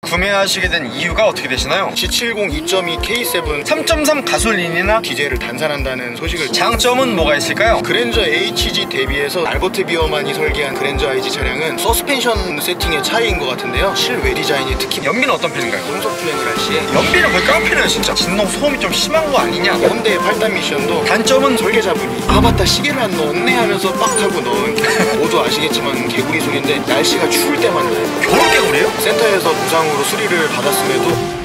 구매하시게 된 이유가 어떻게 되시나요? G70 2.2 K7 3.3 가솔린이나 디젤을 단산한다는 소식을 장점은 뭐가 있을까요? 그랜저 HG 대비해서 알버트 비어만이 설계한 그랜저 IG 차량은 서스펜션 세팅의 차이인 것 같은데요, 실외 디자인이 특히 연비는 어떤 편인가요? 공속 주행을 할 시에 연비는 거의 깡패네요 진짜. 진동 소음이 좀 심한 거 아니냐? 현대의 8단 미션도 단점은 설계자분이 아 맞다 시계를 안 넣었네 하면서 빡 하고 넣은 모두 아시겠지만 개구리 소리인데 날씨가 추울 때만 나요. 겨울 개구리예요? 센터에서 무상으로 수리를 받았음에도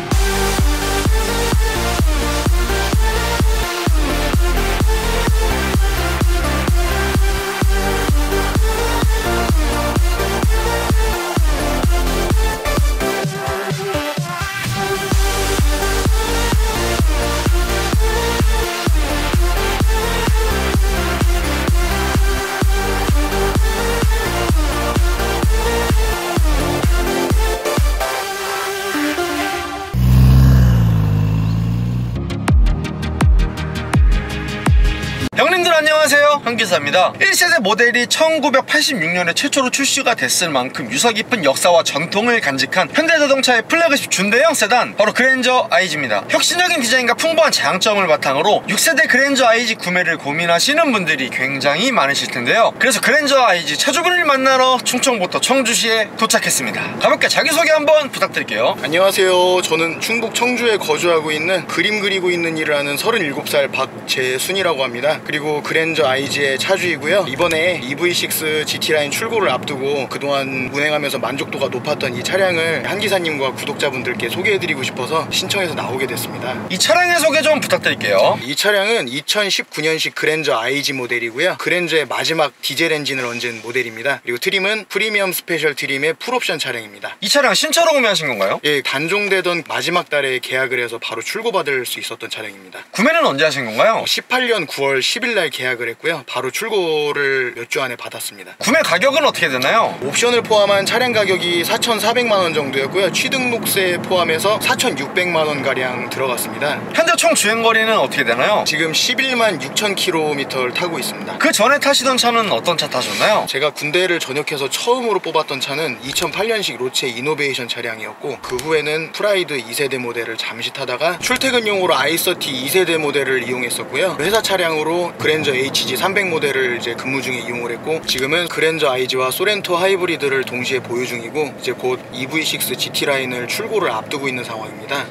형님들 안녕하세요, 현기사입니다. 1세대 모델이 1986년에 최초로 출시가 됐을 만큼 유서 깊은 역사와 전통을 간직한 현대자동차의 플래그십 준대형 세단, 바로 그랜저 IG입니다. 혁신적인 디자인과 풍부한 장점을 바탕으로 6세대 그랜저 IG 구매를 고민하시는 분들이 굉장히 많으실 텐데요. 그래서 그랜저 IG 차주분을 만나러 충청부터 청주시에 도착했습니다. 가볍게 자기소개 한번 부탁드릴게요. 안녕하세요. 저는 충북 청주에 거주하고 있는 그림 그리고 있는 일을 하는 37살 박재순이라고 합니다. 그리고 그랜저 IG의 차주이고요. 이번에 EV6 GT라인 출고를 앞두고 그동안 운행하면서 만족도가 높았던 이 차량을 한기사님과 구독자분들께 소개해드리고 싶어서 신청해서 나오게 됐습니다. 이 차량의 소개 좀 부탁드릴게요. 이 차량은 2019년식 그랜저 IG 모델이고요. 그랜저의 마지막 디젤 엔진을 얹은 모델입니다. 그리고 트림은 프리미엄 스페셜 트림의 풀옵션 차량입니다. 이 차량 신차로 구매하신 건가요? 예, 단종되던 마지막 달에 계약을 해서 바로 출고받을 수 있었던 차량입니다. 구매는 언제 하신 건가요? 18년 9월 10일날 계약을 했고요. 바로 출고를 몇 주 안에 받았습니다. 구매 가격은 어떻게 되나요? 옵션을 포함한 차량 가격이 4,400만원 정도였고요. 취등록세 포함해서 4,600만원가량 들어갔습니다. 현재 총 주행거리는 어떻게 되나요? 지금 11만 6천 킬로미터를 타고 있습니다. 그 전에 타시던 차는 어떤 차 타셨나요? 제가 군대를 전역해서 처음으로 뽑았던 차는 2008년식 로체 이노베이션 차량이었고, 그 후에는 프라이드 2세대 모델을 잠시 타다가 출퇴근용으로 i30 2세대 모델을 이용했었고요. 회사 차량으로 그랜저 HG 300 모델을 이제 근무 중에 이용을 했고, 지금은 그랜저 IG와 소렌토 하이브리드를 동시에 보유 중이고, 이제 곧 EV6 GT 라인을 출고를 앞두고 있는 상황입니다.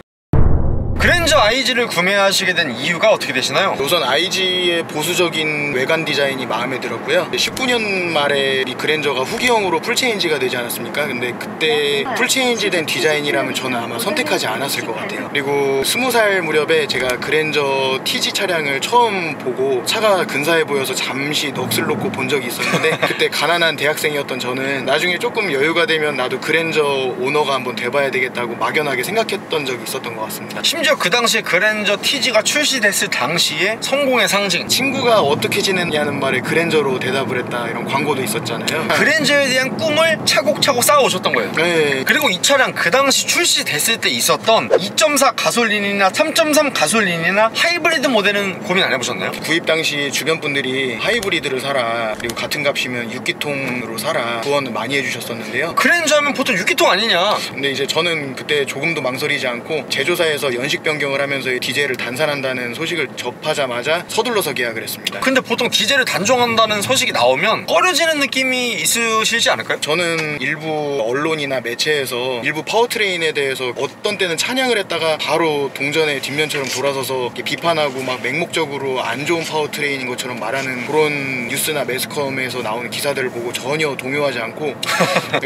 그랜저 IG를 구매하시게 된 이유가 어떻게 되시나요? 우선 IG의 보수적인 외관 디자인이 마음에 들었고요. 19년 말에 이 그랜저가 후기형으로 풀체인지가 되지 않았습니까? 근데 그때 풀체인지 된 디자인이라면 저는 아마 선택하지 않았을 것 같아요. 그리고 20살 무렵에 제가 그랜저 TG 차량을 처음 보고 차가 근사해 보여서 잠시 넋을 놓고 본 적이 있었는데, 그때 가난한 대학생이었던 저는 나중에 조금 여유가 되면 나도 그랜저 오너가 한번 돼봐야 되겠다고 막연하게 생각했던 적이 있었던 것 같습니다. 심지어 그 당시에 그랜저 TG가 출시됐을 당시에 성공의 상징, 친구가 어떻게 지냈냐는 말에 그랜저로 대답을 했다, 이런 광고도 있었잖아요. 그랜저에 대한 꿈을 차곡차곡 쌓아오셨던 거예요. 네. 그리고 이 차량 그 당시 출시됐을 때 있었던 2.4 가솔린이나 3.3 가솔린이나 하이브리드 모델은 고민 안 해보셨나요? 구입 당시 주변 분들이 하이브리드를 사라, 그리고 같은 값이면 6기통으로 사라 조언을 많이 해주셨었는데요. 그랜저 하면 보통 6기통 아니냐. 근데 이제 저는 그때 조금도 망설이지 않고 제조사에서 연식 변경을 하면서 디젤을 단산한다는 소식을 접하자마자 서둘러서 계약을 했습니다. 근데 보통 디젤을 단종한다는 소식이 나오면 꺼려지는 느낌이 있으시지 않을까요? 저는 일부 언론이나 매체에서 일부 파워트레인에 대해서 어떤 때는 찬양을 했다가 바로 동전의 뒷면처럼 돌아서서 이렇게 비판하고 막 맹목적으로 안 좋은 파워트레인인 것처럼 말하는 그런 뉴스나 매스컴에서 나오는 기사들을 보고 전혀 동요하지 않고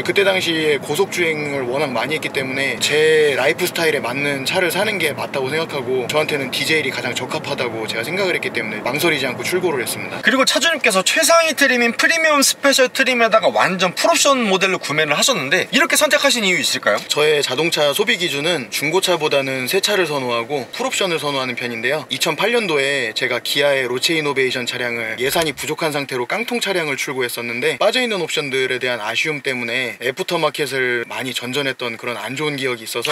그때 당시에 고속주행을 워낙 많이 했기 때문에 제 라이프 스타일에 맞는 차를 사는 게 맞다고 생각하고, 저한테는 디젤이 가장 적합하다고 제가 생각을 했기 때문에 망설이지 않고 출고를 했습니다. 그리고 차주님께서 최상위 트림인 프리미엄 스페셜 트림에다가 완전 풀옵션 모델로 구매를 하셨는데 이렇게 선택하신 이유 있을까요? 저의 자동차 소비 기준은 중고차보다는 새 차를 선호하고 풀옵션을 선호하는 편인데요. 2008년도에 제가 기아의 로체 이노베이션 차량을 예산이 부족한 상태로 깡통 차량을 출고했었는데, 빠져있는 옵션들에 대한 아쉬움 때문에 애프터마켓을 많이 전전했던 그런 안 좋은 기억이 있어서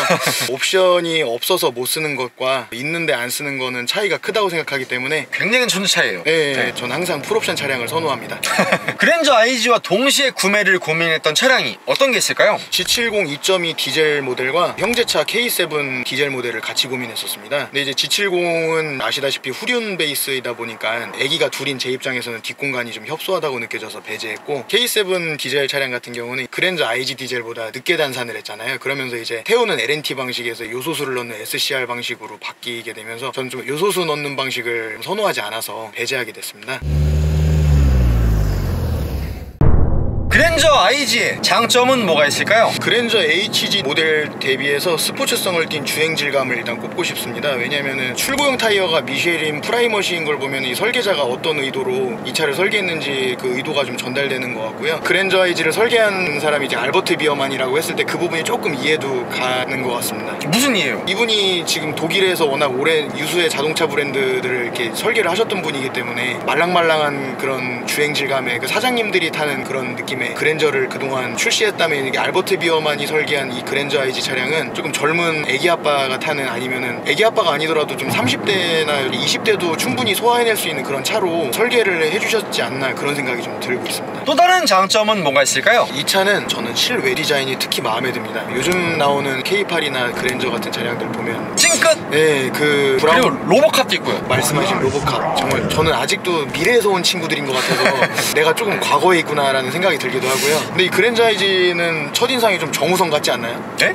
옵션이 없어서 못 쓰는 쓰는 것과 있는데 안 쓰는 거는 차이가 크다고 생각하기 때문에 굉장히 천지 차이예요. 네, 전 항상 풀옵션 차량을 선호합니다. 그랜저 IG와 동시에 구매를 고민했던 차량이 어떤 게 있을까요? G70 2.2 디젤 모델과 형제차 K7 디젤 모델을 같이 고민했었습니다. 근데 이제 G70은 아시다시피 후륜 베이스이다 보니까 애기가 둘인 제 입장에서는 뒷공간이 좀 협소하다고 느껴져서 배제했고, K7 디젤 차량 같은 경우는 그랜저 IG 디젤보다 늦게 단산을 했잖아요. 그러면서 이제 태우는 LNT 방식에서 요소수를 넣는 SCR 방식으로 바뀌게 되면서 저는 좀 요소수 넣는 방식을 선호하지 않아서 배제하게 됐습니다. 그랜저 IG의 장점은 뭐가 있을까요? 그랜저 HG 모델 대비해서 스포츠성을 띈 주행 질감을 일단 꼽고 싶습니다. 왜냐면은 출고형 타이어가 미쉐린 프라이머시인 걸 보면 이 설계자가 어떤 의도로 이 차를 설계했는지 그 의도가 좀 전달되는 것 같고요. 그랜저 IG를 설계한 사람이 이제 알버트 비어만이라고 했을 때 그 부분이 조금 이해도 가는 것 같습니다. 무슨 이유예요? 이분이 지금 독일에서 워낙 오래 유수의 자동차 브랜드들을 이렇게 설계를 하셨던 분이기 때문에 말랑말랑한 그런 주행 질감의 그 사장님들이 타는 그런 느낌의 그랜저를 그동안 출시했다면, 이게 알버트 비어만이 설계한 이 그랜저 IG 차량은 조금 젊은 애기 아빠가 타는, 아니면은 애기 아빠가 아니더라도 좀 30대나 20대도 충분히 소화해낼 수 있는 그런 차로 설계를 해주셨지 않나, 그런 생각이 좀 들고 있습니다. 또 다른 장점은 뭐가 있을까요? 이 차는 저는 실외 디자인이 특히 마음에 듭니다. 요즘 나오는 K8이나 그랜저 같은 차량들 보면 찡끗! 네, 그 브라운, 그리고 로보캅도 있고요. 말씀하신 로보캅, 정말 저는 아직도 미래에서 온 친구들인 것 같아서 내가 조금 과거에 있구나라는 생각이 들기도 하고요. 근데 이 그랜저 IG는 첫인상이 좀 정우성 같지 않나요? 네?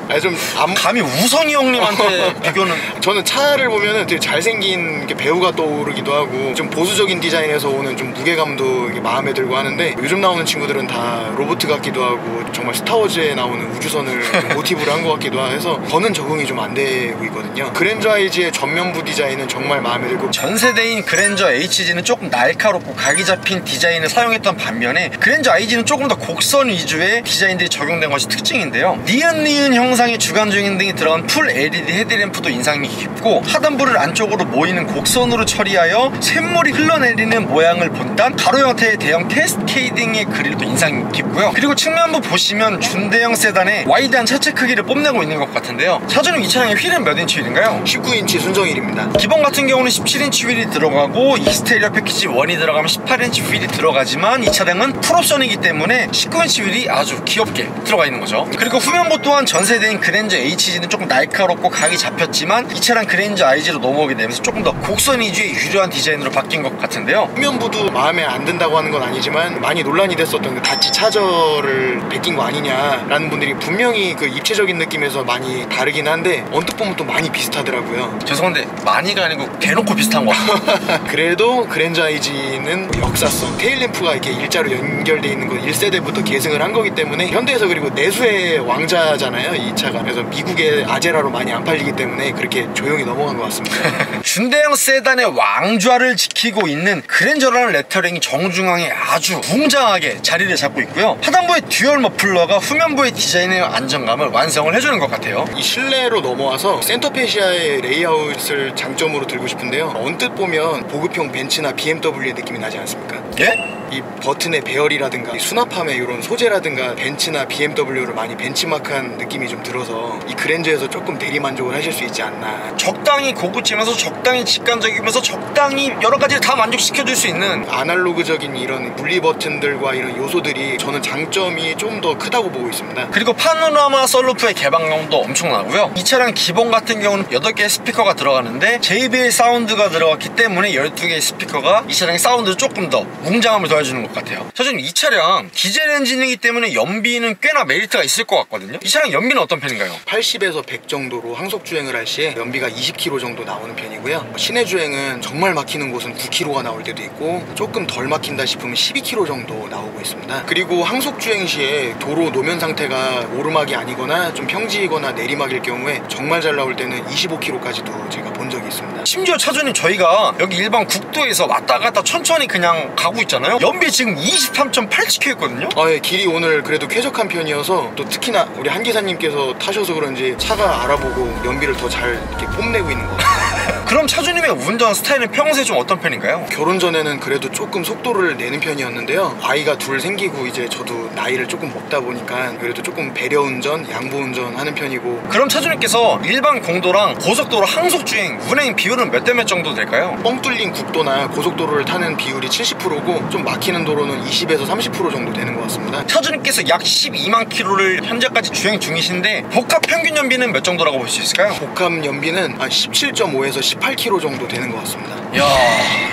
아니 좀 감히 우성이 형님한테 비교는. 저는 차를 보면은 되게 잘생긴 이렇게 배우가 떠오르기도 하고, 좀 보수적인 디자인에서 오는 좀 무게감도 이게 마음에 들고 하는데, 요즘 나오는 친구들은 다 로봇 같기도 하고 정말 스타워즈에 나오는 우주선을 좀 모티브로 한 것 같기도 해서 저는 적응이 좀 안 되고 있거든요. 그랜저 IG의 전면부 디자인은 정말 마음에 들고, 전 세대인 그랜저 HG는 조금 날카롭고 각이 잡힌 디자인을 사용했던 반면에 그랜저 IG는 조금 더 곡선 위주의 디자인들이 적용된 것이 특징인데요. 니은니은 형상의 주간 조형 등이 들어간 풀 LED 헤드램프도 인상이 깊고, 하단부를 안쪽으로 모이는 곡선으로 처리하여 샘물이 흘러내리는 모양을 본딴 가로 형태의 대형 캐스케이딩의 그릴도 인상이 깊고요. 그리고 측면부 보시면 준대형 세단의 와이드한 차체 크기를 뽐내고 있는 것 같은데요. 차주님 이 차량의 휠은 몇 인치 휠인가요? 19인치 순정휠입니다. 기본 같은 경우는 17인치 휠이 들어가고 익스테리어 패키지 1이 들어가면 18인치 휠이 들어가지만 이 차량은 풀옵션이기 때문에 19인치 휠이 아주 귀엽게 들어가 있는 거죠. 그리고 후면부 또한 전세대인 그랜저 HG는 조금 날카롭고 각이 잡혔지만 이 차량 그랜저 IG로 넘어오게 되면서 조금 더 곡선 위주의 유려한 디자인으로 바뀐 것 같은데요. 후면부도 마음에 안 든다고 하는 건 아니지만 많이 논란이 됐었던 그 다치 차저를 베낀 거 아니냐라는 분들이 분명히 그 입체적인 느낌에서 많이 다르긴 한데, 언뜻 보면 또 많이 비슷하더라고요. 죄송한데 많이가 아니고 대놓고 비슷한 거 같아요. 그래도 그랜저 IG는 역사성, 테일램프가 이렇게 일자로 연결되어 있는 건 1세대부터 계승을 한 거기 때문에, 현대에서 그리고 내수의 왕자잖아요 이 차가. 그래서 미국의 아제라로 많이 안 팔리기 때문에 그렇게 조용히 넘어간 것 같습니다. 준대형 세단의 왕좌를 지키고 있는 그랜저라는 레터링이 정중앙에 아주 웅장하게 자리를 잡고 있고요. 하단부의 듀얼 머플러가 후면부의 디자인의 안정감을 완성을 해주는 것 같아요. 이 실내로 넘어와서 센터페시아의 레이아웃을 장점으로 들고 싶은데요. 언뜻 보면 보급형 벤츠나 BMW의 느낌이 나지 않습니까? 예? 이 버튼의 배열이라든가 이 수납함의 이런 소재라든가 벤츠나 BMW를 많이 벤치마크한 느낌이 좀 들어서 이 그랜저에서 조금 대리만족을 하실 수 있지 않나. 적당히 고급지면서 적당히 직관적이면서 적당히 여러 가지를 다 만족시켜줄 수 있는 아날로그적인 이런 분리 버튼들과 이런 요소들이 저는 장점이 좀 더 크다고 보고 있습니다. 그리고 파노라마 썬루프의 개방감도 엄청나고요. 이 차량 기본 같은 경우는 8개의 스피커가 들어가는데 JBL 사운드가 들어갔기 때문에 12개의 스피커가 이 차량의 사운드를 조금 더 웅장함을 더해주는 것 같아요. 사실 이 차량 디젤 엔진이기 때문에 연비는 꽤나 메리트가 있을 것 같거든요. 이 차량 연비는 어떤 편인가요? 80에서 100 정도로 항속 주행을 할 시에 연비가 20km 정도 나오는 편이고요. 시내 주행은 정말 막히는 곳은 9km가 나올 때도 있고, 조금 덜 막힌다 싶으면 12km 정도 나오고 있습니다. 그리고 항속 주행 시에 도로 노면 상태가 오르막이 아니거나 좀 평지이거나 내리막일 경우에 정말 잘 나올 때는 25km까지도 제가 본 적이 있습니다. 심지어 차주님 저희가 여기 일반 국도에서 왔다 갔다 천천히 그냥 가고 있잖아요. 연비 지금 23.8 찍혀있거든요. 예, 길이 오늘 그래도 쾌적한 편이어서, 또 특히나 우리 한 기사님께서 타셔서 그런지 차가 알아보고 연비를 더 잘 이렇게 뽐내고 있는 것 같아요. 그럼 차주님의 운전 스타일은 평소에 좀 어떤 편인가요? 결혼 전에는 그래도 조금 속도를 내는 편이었는데요. 아이가 둘 생기고 이제 저도 나이를 조금 먹다 보니까 그래도 조금 배려 운전, 양보 운전 하는 편이고. 그럼 차주님께서 일반 공도랑 고속도로 항속주행 운행 비율은 몇 대 몇 정도 될까요? 뻥 뚫린 국도나 고속도로를 타는 비율이 70%고 좀 막히는 도로는 20에서 30% 정도 되는 것 같습니다. 차주님께서 약 12만 킬로를 현재까지 주행 중이신데 복합 평균 연비는 몇 정도라고 볼 수 있을까요? 복합 연비는 한 17.5에서 18km 정도 되는 것 같습니다. 이야,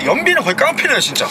연비는 거의 깡패네요 진짜.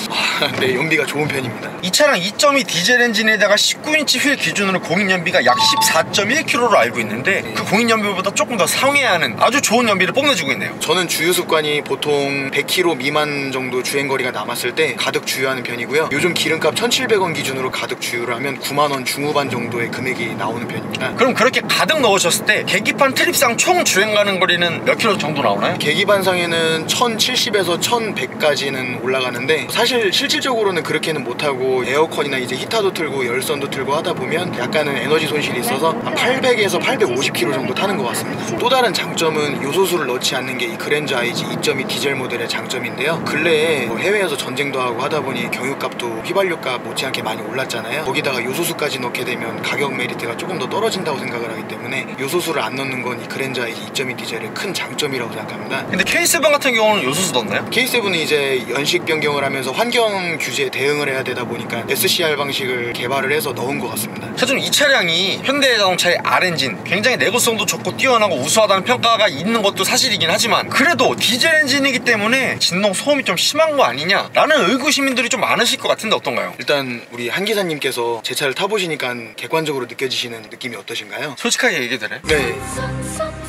네, 연비가 좋은 편입니다. 이 차량 2.2 디젤 엔진에다가 19인치 휠 기준으로 공인연비가 약 14.1km로 알고 있는데 그 공인연비보다 조금 더 상회하는 아주 좋은 연비를 뽐내주고 있네요. 저는 주유 습관이 보통 100km 미만 정도 주행거리가 남았을 때 가득 주유하는 편이고요. 요즘 기름값 1,700원 기준으로 가득 주유를 하면 9만원 중후반 정도의 금액이 나오는 편입니다. 그럼 그렇게 가득 넣으셨을 때 계기판 트립상 총 주행 가는 거리는 몇 킬로 정도 나오나요? 계기판상에는 1070에서 1100까지는 올라가는데 사실 실질적으로는 그렇게는 못하고 에어컨이나 이제 히터도 틀고 열선도 틀고 하다 보면 약간은 에너지 손실이 있어서 한 800에서 850km 정도 타는 것 같습니다. 또 다른 장점은 요소수를 넣지 않는 게 이 그랜저 IG 2.2 디젤 모델의 장점인데요. 근래에 해외에서 전쟁도 하고 하다 보니 경유값도 휘발유값 못지않게 많이 올랐잖아요. 거기다가 요소수까지 넣게 되면 가격 메리트가 조금 더 떨어진다고 생각을 하기 때문에 요소수를 안 넣는 건 이 그랜저 IG 2.2 디젤의 큰 장점이라고 생각합니다. 근데 K7 같은 경우는 요소수 넣나요? K7은 이제 연식 변경을 하면서 환경 규제에 대응을 해야 되다 보니까 SCR 방식을 개발을 해서 넣은 것 같습니다. 차주님, 이 차량이 현대자동차의 R엔진 굉장히 내구성도 좋고 뛰어나고 우수하다는 평가가 있는 것도 사실이긴 하지만 그래도 디젤 엔진이기 때문에 진동 소음이 좀 심한 거 아니냐라는 의구시민들이 좀 많으실 것 같은데 어떤가요? 일단 우리 한 기사님께서 제 차를 타보시니까 객관적으로 느껴지시는 느낌이 어떠신가요? 솔직하게 얘기해드려요? 네,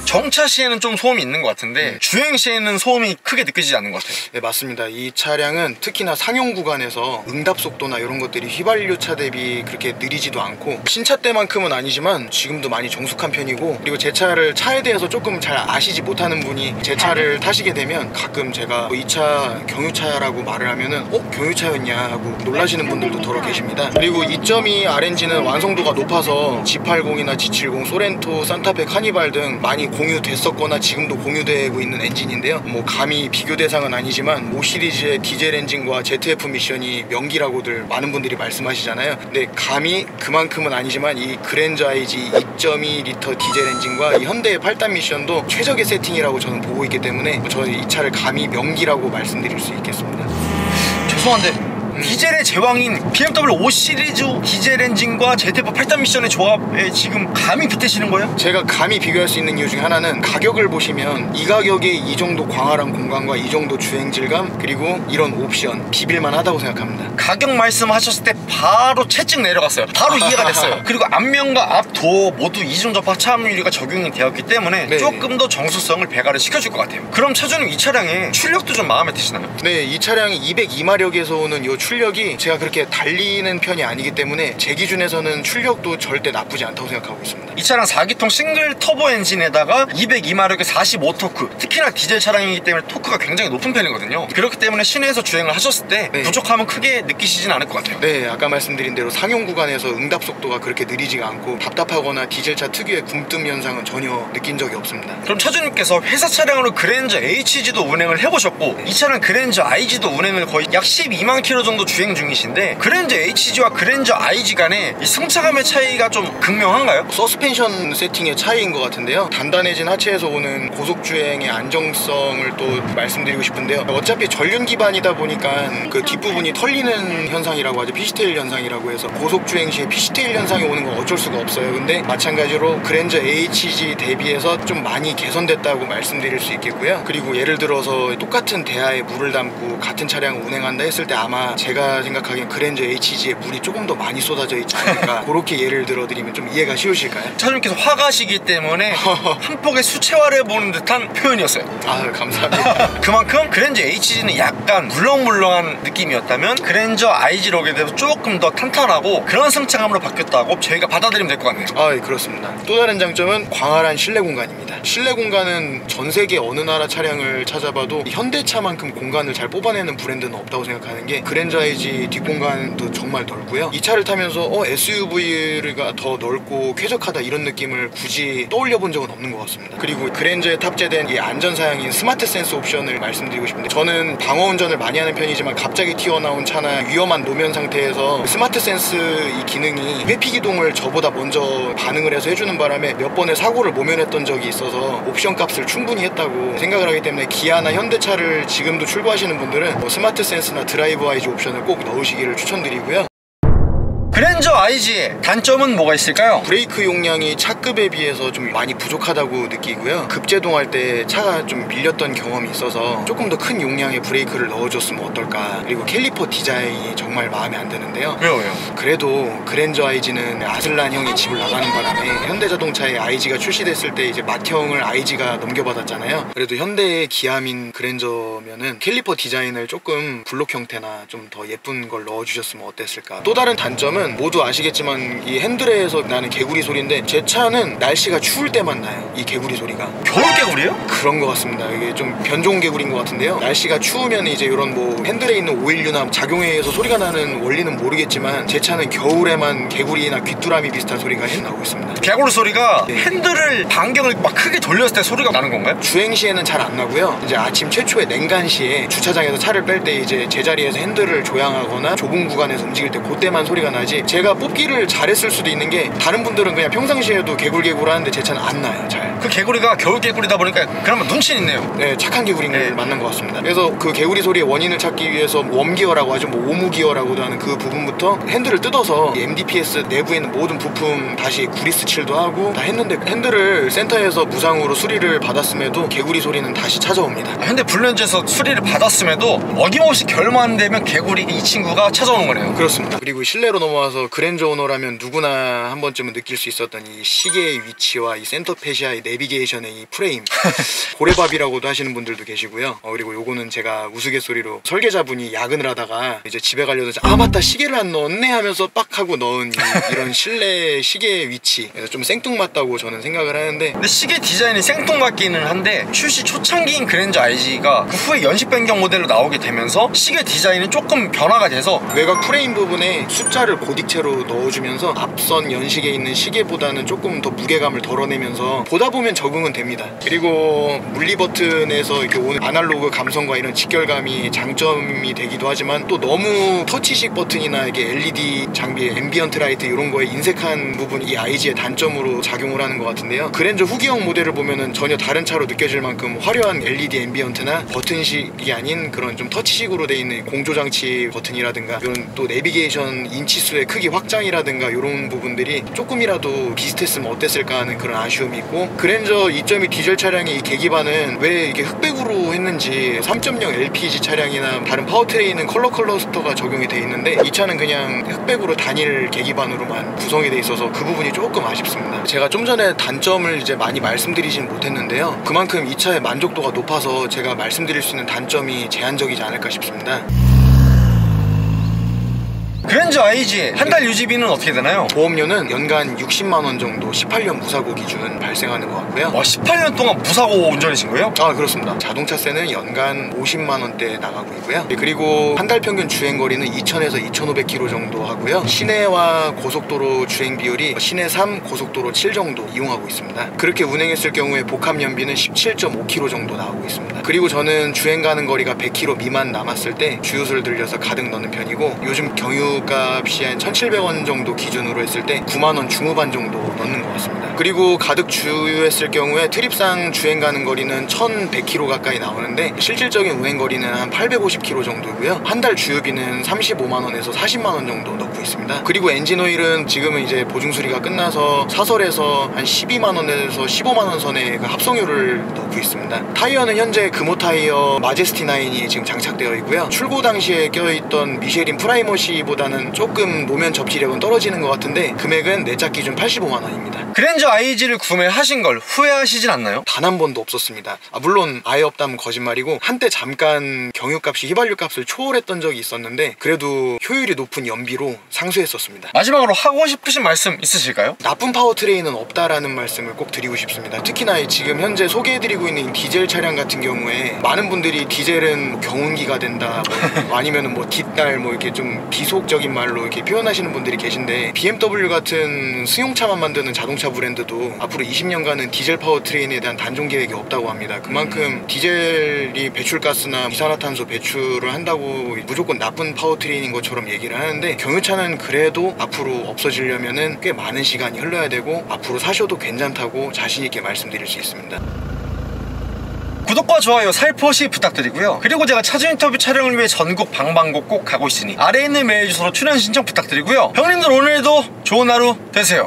정차 시에는 좀 소음이 있는 것 같은데 주행 시에는 소음이 크게 느껴지지 않는 것 같아요. 네, 맞습니다. 이 차량은 특히나 상용 구간에서 응답 속도나 이런 것들이 휘발유 차 대비 그렇게 느리지도 않고 신차 때만큼은 아니지만 지금도 많이 정숙한 편이고, 그리고 제 차를 차에 대해서 조금 잘 아시지 못하는 분이 제 차를 타시게 되면 가끔 제가 이 차 경유차라고 말을 하면은 경유차였냐 하고 놀라시는 분들도 더러 계십니다. 그리고 2.2 R엔진은 완성도가 높아서 G80이나 G70, 소렌토, 산타페, 카니발 등 많이 공유됐었거나 지금도 공유되고 있는 엔진인데요. 뭐 감히 비교 대상은 아니지만 5 시리즈의 디젤 엔진과 ZF 미션이 명기라고들 많은 분들이 말씀하시잖아요. 근데 감히 그만큼은 아니지만 이 그랜저 IG 2.2L 디젤 엔진과 이 현대의 8단 미션도 최적의 세팅이라고 저는 보고 있기 때문에 저는 이 차를 감히 명기라고 말씀드릴 수 있겠습니다. 죄송한데 디젤의 제왕인 BMW 5 시리즈 디젤 엔진과 ZF 8단 미션의 조합에 지금 감히 빗대시는 거예요? 제가 감히 비교할 수 있는 이유 중에 하나는 가격을 보시면 이 가격에 이 정도 광활한 공간과 이 정도 주행 질감 그리고 이런 옵션 비빌만 하다고 생각합니다. 가격 말씀하셨을 때 바로 채찍 내려갔어요. 바로 이해가 됐어요. 그리고 앞면과 앞 도어 모두 이중 접합 차압 유리가 적용이 되었기 때문에 네. 조금 더 정수성을 배가를 시켜줄 것 같아요. 그럼 차주님, 이 차량의 출력도 좀 마음에 드시나요? 네, 이 차량이 202마력에서 오는 이 출력이 제가 그렇게 달리는 편이 아니기 때문에 제 기준에서는 출력도 절대 나쁘지 않다고 생각하고 있습니다. 이 차량 4기통 싱글 터보 엔진에다가 202마력의 45토크, 특히나 디젤 차량이기 때문에 토크가 굉장히 높은 편이거든요. 그렇기 때문에 시내에서 주행을 하셨을 때 네. 부족함은 크게 느끼시진 않을 것 같아요. 네, 아까 말씀드린 대로 상용 구간에서 응답 속도가 그렇게 느리지가 않고 답답하거나 디젤차 특유의 굼뜸 현상은 전혀 느낀 적이 없습니다. 그럼 차주님께서 회사 차량으로 그랜저 HG도 운행을 해보셨고 이 차량 그랜저 IG도 운행을 거의 약 12만 킬로 정도 주행 중이신데 그랜저 HG와 그랜저 IG 간의 이 승차감의 차이가 좀 극명한가요? 서스펜션 세팅의 차이인 것 같은데요. 단단해진 하체에서 오는 고속주행의 안정성을 또 말씀드리고 싶은데요. 어차피 전륜 기반이다 보니까 그 뒷부분이 털리는 현상이라고 하죠. 피시테일 현상이라고 해서 고속주행 시에 피시테일 현상이 오는 건 어쩔 수가 없어요. 근데 마찬가지로 그랜저 HG 대비해서 좀 많이 개선됐다고 말씀드릴 수 있겠고요. 그리고 예를 들어서 똑같은 대야에 물을 담고 같은 차량을 운행한다 했을 때 아마 제가 생각하기엔 그랜저 HG에 물이 조금 더 많이 쏟아져 있지 않을까 그렇게 예를 들어드리면 좀 이해가 쉬우실까요? 차주님께서 화가시기 때문에 한 폭의 수채화를 보는 듯한 표현이었어요. 아, 감사합니다. 그만큼 그랜저 HG는 약간 물렁물렁한 느낌이었다면 그랜저 IG로 오게 되면 조금 더 탄탄하고 그런 승차감으로 바뀌었다고 저희가 받아들이면 될 것 같네요. 아, 예, 그렇습니다. 또 다른 장점은 광활한 실내 공간입니다. 실내 공간은 전 세계 어느 나라 차량을 찾아봐도 현대차만큼 공간을 잘 뽑아내는 브랜드는 없다고 생각하는 게 그랜저 그랜저 IG 뒷공간도 정말 넓고요. 이 차를 타면서 SUV가 더 넓고 쾌적하다 이런 느낌을 굳이 떠올려 본 적은 없는 것 같습니다. 그리고 그랜저에 탑재된 이 안전사양인 스마트 센스 옵션을 말씀드리고 싶은데, 저는 방어 운전을 많이 하는 편이지만 갑자기 튀어나온 차나 위험한 노면 상태에서 스마트 센스 이 기능이 회피 기동을 저보다 먼저 반응을 해서 해주는 바람에 몇 번의 사고를 모면했던 적이 있어서 옵션 값을 충분히 했다고 생각을 하기 때문에, 기아나 현대차를 지금도 출고하시는 분들은 스마트 센스나 드라이브 IG 옵션을 꼭 넣으시기를 추천드리고요. 그랜저 IG의 단점은 뭐가 있을까요? 브레이크 용량이 차급에 비해서 좀 많이 부족하다고 느끼고요. 급제동할 때 차가 좀 밀렸던 경험이 있어서 조금 더 큰 용량의 브레이크를 넣어줬으면 어떨까. 그리고 캘리퍼 디자인이 정말 마음에 안 드는데요. 왜요? 그래도 그랜저 IG는 아슬란 형이 집을 나가는 바람에 현대자동차의 IG가 출시됐을 때 이제 맏형을 IG가 넘겨받았잖아요. 그래도 현대의 기함인 그랜저면은 캘리퍼 디자인을 조금 블록 형태나 좀 더 예쁜 걸 넣어주셨으면 어땠을까. 또 다른 단점은 모두 아시겠지만 이 핸들에서 나는 개구리 소리인데, 제 차는 날씨가 추울 때만 나요, 이 개구리 소리가. 겨울 개구리요? 그런 것 같습니다. 이게 좀 변종 개구리인 것 같은데요. 날씨가 추우면 이제 이런 뭐 핸들에 있는 오일류나 작용에 의해서 소리가 나는 원리는 모르겠지만, 제 차는 겨울에만 개구리나 귀뚜라미 비슷한 소리가 나고 있습니다. 개구리 소리가 핸들을 반경을 막 크게 돌렸을 때 소리가 나는 건가요? 주행 시에는 잘 안 나고요. 이제 아침 최초의 냉간 시에 주차장에서 차를 뺄 때 이제 제자리에서 핸들을 조향하거나 좁은 구간에서 움직일 때 그때만 소리가 나지, 제가 뽑기를 잘했을 수도 있는 게, 다른 분들은 그냥 평상시에도 개굴개굴 하는데 제 차는 안 나요, 잘. 그 개구리가 겨울 개구리다 보니까 그러면 눈치는 있네요. 네, 착한 개구리를 만난 것 같습니다. 그래서 그 개구리 소리의 원인을 찾기 위해서 웜기어라고 하죠, 뭐 오무기어라고도 하는 그 부분부터 핸들을 뜯어서 MDPS 내부에 있는 모든 부품 다시 구리스 칠도 하고 다 했는데, 핸들을 센터에서 무상으로 수리를 받았음에도 개구리 소리는 다시 찾아옵니다. 현대 블렌즈에서 수리를 받았음에도 어김없이 결말되면 개구리 이 친구가 찾아오는 거네요. 그렇습니다. 그리고 실내로 넘어와서 그랜저 오너라면 누구나 한 번쯤은 느낄 수 있었던 이 시계의 위치와 이 센터페시아의 내비게이션의 이 프레임 고래밥이라고도 하시는 분들도 계시고요. 그리고 요거는 제가 우스갯소리로 설계자분이 야근을 하다가 이제 집에 가려다 아 맞다 시계를 안 넣었네 하면서 빡 하고 넣은 이런 실내 시계의 위치, 그래서 좀 생뚱맞다고 저는 생각을 하는데, 근데 시계 디자인이 생뚱맞기는 한데 출시 초창기인 그랜저 IG가 그 후에 연식 변경 모델로 나오게 되면서 시계 디자인이 조금 변화가 돼서 외곽 프레임 부분에 숫자를 고딕체로 넣어주면서 앞선 연식에 있는 시계보다는 조금 더 무게감을 덜어내면서 보다 보면 적응은 됩니다. 그리고 물리 버튼에서 이렇게 오는 아날로그 감성과 이런 직결감이 장점이 되기도 하지만, 또 너무 터치식 버튼이나 이게 LED 장비, 앰비언트 라이트 이런 거에 인색한 부분이 이 IG의 단점으로 작용을 하는 것 같은데요. 그랜저 후기형 모델을 보면은 전혀 다른 차로 느껴질 만큼 화려한 LED 앰비언트나 버튼식이 아닌 그런 좀 터치식으로 돼 있는 공조장치 버튼이라든가, 이런 또 내비게이션 인치수의 크기 확장이라든가 이런 부분들이 조금이라도 비슷했으면 어땠을까 하는 그런 아쉬움이 있고, 그랜저 2.2 디젤 차량의 이 계기판은 왜 이게 흑백으로 했는지, 3.0 LPG 차량이나 다른 파워트레인은 컬러 클러스터가 적용이 돼 있는데 이 차는 그냥 흑백으로 단일 계기판으로만 구성이 돼 있어서 그 부분이 조금 아쉽습니다. 제가 좀 전에 단점을 이제 많이 말씀드리진 못했는데요, 그만큼 이 차의 만족도가 높아서 제가 말씀드릴 수 있는 단점이 제한적이지 않을까 싶습니다. 그랜저 IG 한 달 유지비는 어떻게 되나요? 보험료는 연간 60만원 정도 18년 무사고 기준 발생하는 것 같고요. 18년 동안 무사고 운전이신 거예요? 아 그렇습니다. 자동차세는 연간 50만원대 나가고 있고요. 그리고 한 달 평균 주행거리는 2000에서 2500km 정도 하고요. 시내와 고속도로 주행 비율이 시내 3, 고속도로 7 정도 이용하고 있습니다. 그렇게 운행했을 경우에 복합연비는 17.5km 정도 나오고 있습니다. 그리고 저는 주행 가는 거리가 100km 미만 남았을 때 주유소를 들려서 가득 넣는 편이고, 요즘 경유값이 한 1700원 정도 기준으로 했을 때 9만원 중후반 정도 넣는 것 같습니다. 그리고 가득 주유했을 경우에 트립상 주행 가는 거리는 1100km 가까이 나오는데, 실질적인 운행거리는 한 850km 정도고요. 한 달 주유비는 35만원에서 40만원 정도 넣고 있습니다. 그리고 엔진오일은 지금은 이제 보증수리가 끝나서 사설에서 한 12만원에서 15만원 선의 그 합성유를 넣고 있습니다. 타이어는 현재 금호 타이어 마제스티 9이 지금 장착되어 있고요. 출고 당시에 껴있던 미쉐린 프라이머시보다 기준보다는 조금 노면 접지력은 떨어지는 것 같은데 금액은 내차 기준 85만 원입니다. 그랜저 IG를 구매하신 걸 후회하시진 않나요? 단 한 번도 없었습니다. 물론 아예 없다면 거짓말이고 한때 잠깐 경유값이 휘발유값을 초월했던 적이 있었는데 그래도 효율이 높은 연비로 상수했었습니다. 마지막으로 하고 싶으신 말씀 있으실까요? 나쁜 파워트레인은 없다라는 말씀을 꼭 드리고 싶습니다. 특히나 지금 현재 소개해드리고 있는 디젤 차량 같은 경우에 많은 분들이 디젤은 경운기가 된다 뭐 아니면 뭐 뒷달 뭐 이렇게 좀 비속적인 말로 이렇게 표현하시는 분들이 계신데 BMW 같은 승용차만 만드는 자동차 브랜드도 앞으로 20년간은 디젤 파워트레인에 대한 단종 계획이 없다고 합니다. 그만큼 디젤이 배출가스나 이산화탄소 배출을 한다고 무조건 나쁜 파워트레인인 것처럼 얘기를 하는데 경유차는 그래도 앞으로 없어지려면은 꽤 많은 시간이 흘러야 되고 앞으로 사셔도 괜찮다고 자신 있게 말씀드릴 수 있습니다. 구독과 좋아요 살포시 부탁드리고요. 그리고 제가 차주 인터뷰 촬영을 위해 전국 방방곡곡 가고 있으니 아래에 있는 메일 주소로 출연 신청 부탁드리고요. 형님들 오늘도 좋은 하루 되세요.